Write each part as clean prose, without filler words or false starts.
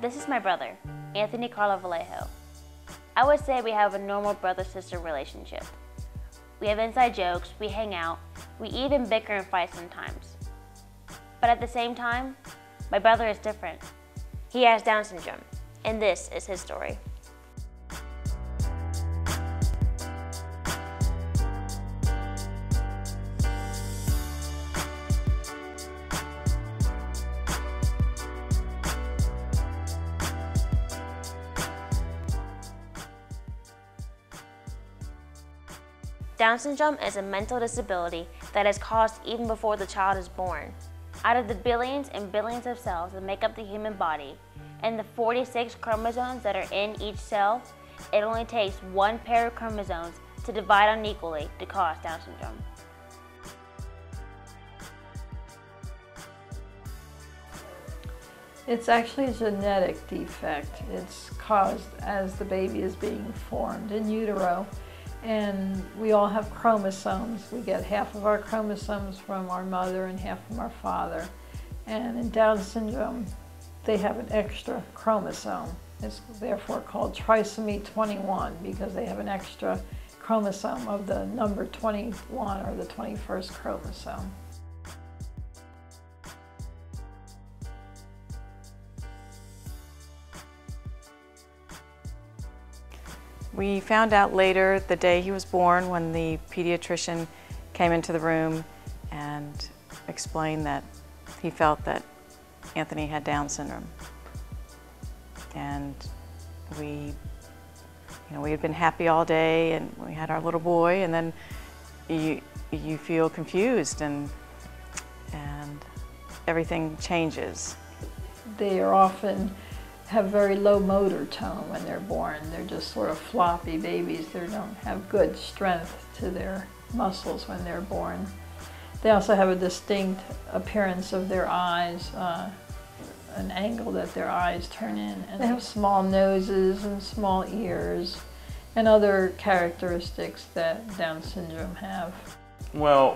This is my brother, Anthony Carlo Vallejo. I would say we have a normal brother-sister relationship. We have inside jokes, we hang out, we even bicker and fight sometimes. But at the same time, my brother is different. He has Down syndrome, and this is his story. Down syndrome is a mental disability that is caused even before the child is born. Out of the billions and billions of cells that make up the human body, and the 46 chromosomes that are in each cell, it only takes one pair of chromosomes to divide unequally to cause Down syndrome. It's actually a genetic defect. It's caused as the baby is being formed in utero. And we all have chromosomes. We get half of our chromosomes from our mother and half from our father. And in Down syndrome, they have an extra chromosome. It's therefore called trisomy 21 because they have an extra chromosome of the number 21 or the 21st chromosome. We found out later, the day he was born, when the pediatrician came into the room and explained that he felt that Anthony had Down syndrome. And we had been happy all day, and we had our little boy, and then you feel confused, and everything changes. They are often have very low motor tone when they're born. They're just sort of floppy babies. They don't have good strength to their muscles when they're born. They also have a distinct appearance of their eyes, an angle that their eyes turn in. And they have small noses and small ears and other characteristics that Down syndrome have. Well,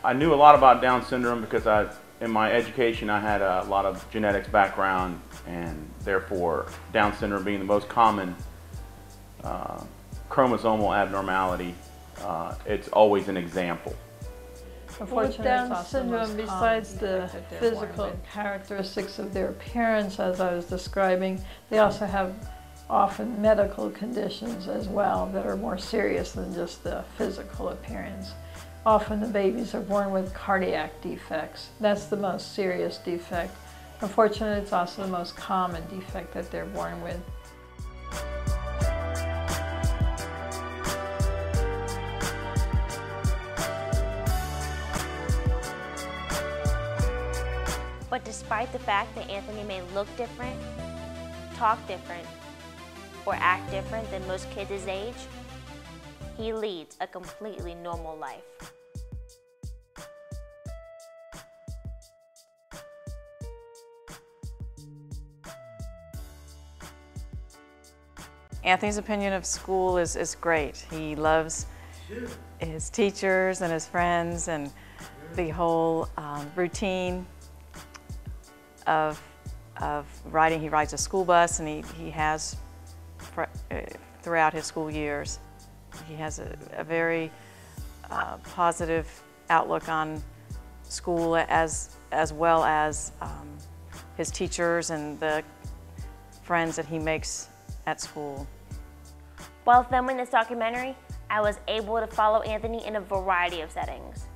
I knew a lot about Down syndrome because in my education I had a lot of genetics background, and therefore Down syndrome being the most common chromosomal abnormality, it's always an example. With Down syndrome, besides the physical characteristics of their appearance, as I was describing, they also have often medical conditions as well that are more serious than just the physical appearance. Often the babies are born with cardiac defects. That's the most serious defect. Unfortunately, it's also the most common defect that they're born with. But despite the fact that Anthony may look different, talk different, or act different than most kids his age, he leads a completely normal life. Anthony's opinion of school is great. He loves his teachers and his friends and the whole routine of riding. He rides a school bus, and he has throughout his school years. He has a very positive outlook on school as well as his teachers and the friends that he makes at school. While filming this documentary, I was able to follow Anthony in a variety of settings.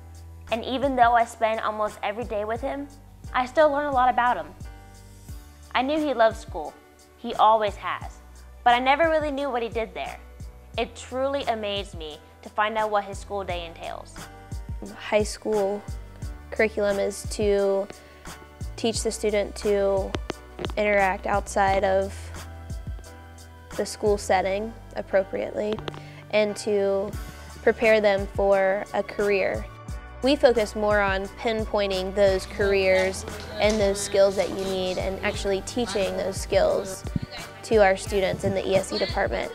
And even though I spend almost every day with him, I still learn a lot about him. I knew he loved school. He always has. But I never really knew what he did there. It truly amazed me to find out what his school day entails. High school curriculum is to teach the student to interact outside of the school setting appropriately and to prepare them for a career. We focus more on pinpointing those careers and those skills that you need and actually teaching those skills to our students in the ESE department.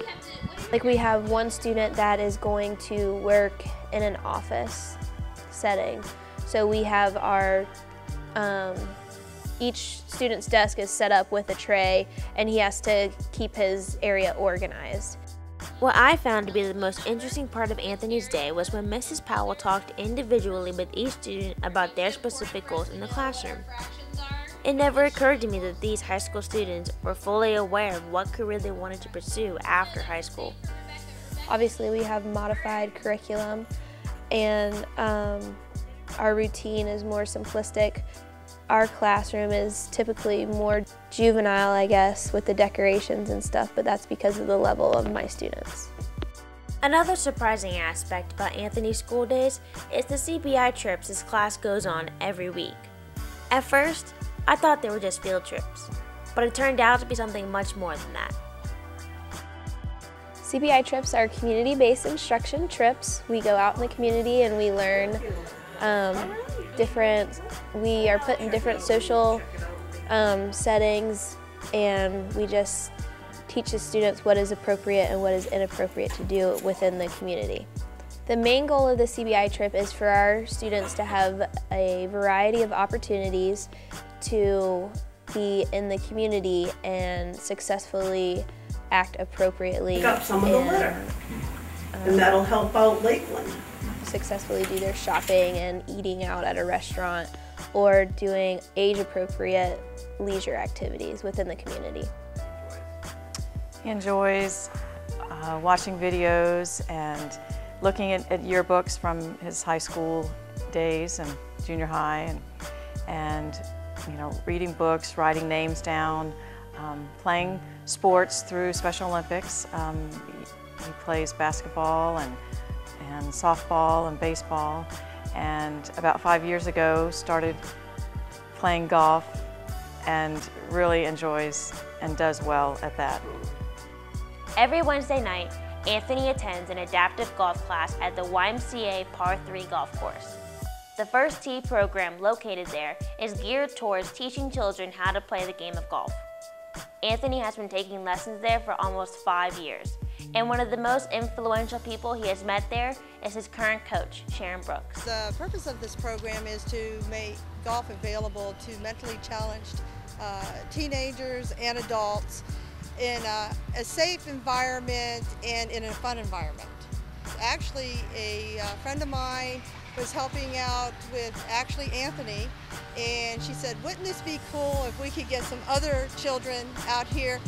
Like, we have one student that is going to work in an office setting. So we have our Each student's desk is set up with a tray, and he has to keep his area organized. What I found to be the most interesting part of Anthony's day was when Mrs. Powell talked individually with each student about their specific goals in the classroom. It never occurred to me that these high school students were fully aware of what career they wanted to pursue after high school. Obviously, we have modified curriculum, and our routine is more simplistic. Our classroom is typically more juvenile, I guess, with the decorations and stuff, but that's because of the level of my students. Another surprising aspect about Anthony's school days is the CBI trips his class goes on every week. At first, I thought they were just field trips, but it turned out to be something much more than that. CBI trips are community-based instruction trips. We go out in the community and we learn we are put in different social settings, and we just teach the students what is appropriate and what is inappropriate to do within the community. The main goal of the CBI trip is for our students to have a variety of opportunities to be in the community and successfully act appropriately. Pick up some of the litter, and that'll help out Lakeland. Successfully do their shopping and eating out at a restaurant, or doing age-appropriate leisure activities within the community. He enjoys watching videos and looking at yearbooks from his high school days and junior high, and you know, reading books, writing names down, playing sports through Special Olympics. He plays basketball and softball and baseball, and about 5 years ago started playing golf and really enjoys and does well at that. Every Wednesday night, Anthony attends an adaptive golf class at the YMCA Par 3 golf course. The First Tee program located there is geared towards teaching children how to play the game of golf. Anthony has been taking lessons there for almost 5 years, and one of the most influential people he has met there is his current coach, Sharon Brooks. The purpose of this program is to make golf available to mentally challenged teenagers and adults in a safe environment and in a fun environment. Actually, a friend of mine was helping out with Anthony, and she said, wouldn't this be cool if we could get some other children out here?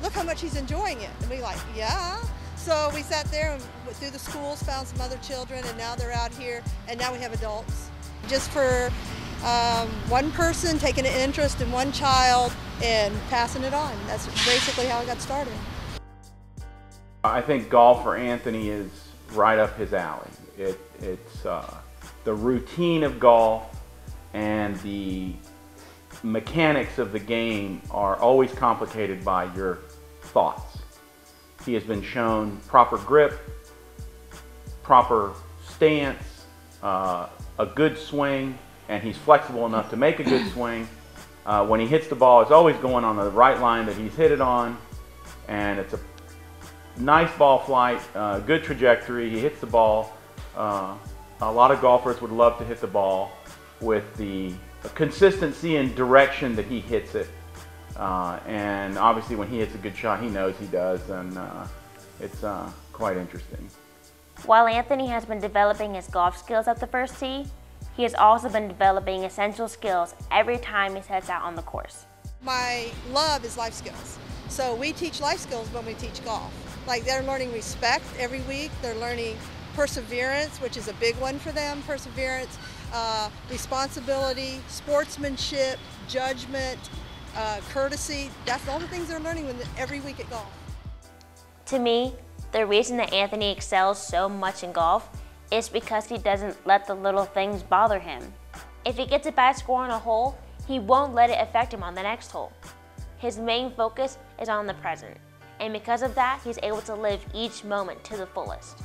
Look how much he's enjoying it. And we like, yeah. So we sat there and went through the schools, found some other children, and now they're out here, and now we have adults. Just for one person taking an interest in one child and passing it on. That's basically how I got started. I think golf for Anthony is right up his alley. It's the routine of golf and the mechanics of the game are always complicated by your thoughts. He has been shown proper grip, proper stance, a good swing, and he's flexible enough to make a good swing. When he hits the ball, it's always going on the right line that he's hit it on, and it's a nice ball flight, good trajectory. He hits the ball. A lot of golfers would love to hit the ball with the consistency and direction that he hits it. And obviously when he hits a good shot, he knows he does, and it's quite interesting. While Anthony has been developing his golf skills at the First Tee, he has also been developing essential skills every time he sets out on the course. My love is life skills. So we teach life skills when we teach golf. Like, they're learning respect every week, they're learning perseverance, which is a big one for them, perseverance, responsibility, sportsmanship, judgment, courtesy. That's all the things they're learning every week at golf. To me, the reason that Anthony excels so much in golf is because he doesn't let the little things bother him. If he gets a bad score on a hole, he won't let it affect him on the next hole. His main focus is on the present, and because of that, he's able to live each moment to the fullest.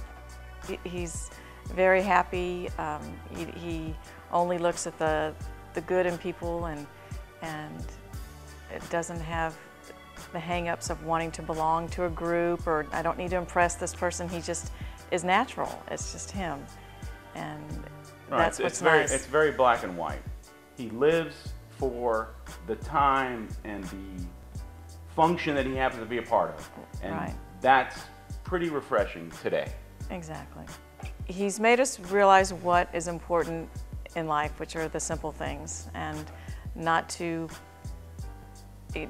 He's very happy. He only looks at the good in people, and it doesn't have the hang-ups of wanting to belong to a group, or I don't need to impress this person. He just is natural. It's just him, and that's what's nice. It's very black and white. He lives for the time and the function that he happens to be a part of. And Right. that's pretty refreshing today. Exactly. He's made us realize what is important in life, which are the simple things, and not to,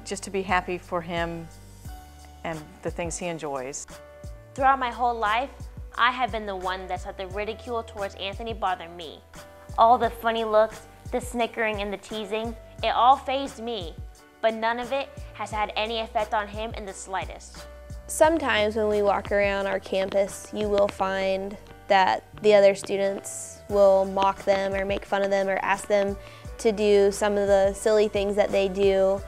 just to be happy for him and the things he enjoys. Throughout my whole life, I have been the one that's let the ridicule towards Anthony bother me. All the funny looks, the snickering and the teasing, it all fazed me, but none of it has had any effect on him in the slightest. Sometimes when we walk around our campus, you will find that the other students will mock them or make fun of them or ask them to do some of the silly things that they do.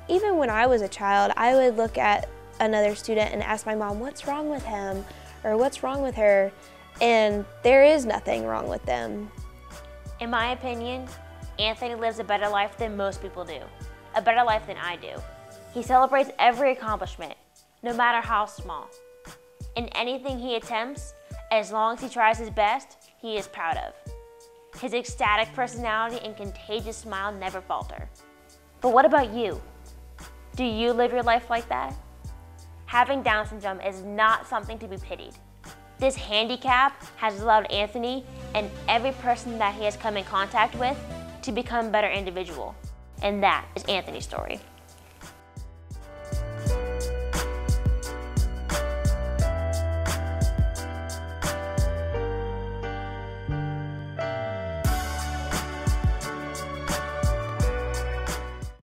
Even when I was a child, I would look at another student and ask my mom, what's wrong with him? Or what's wrong with her? And there is nothing wrong with them. In my opinion, Anthony lives a better life than most people do, a better life than I do. He celebrates every accomplishment, no matter how small. In anything he attempts, as long as he tries his best, he is proud of. His ecstatic personality and contagious smile never falter. But what about you? Do you live your life like that? Having Down syndrome is not something to be pitied. This handicap has allowed Anthony and every person that he has come in contact with to become a better individual. And that is Anthony's story.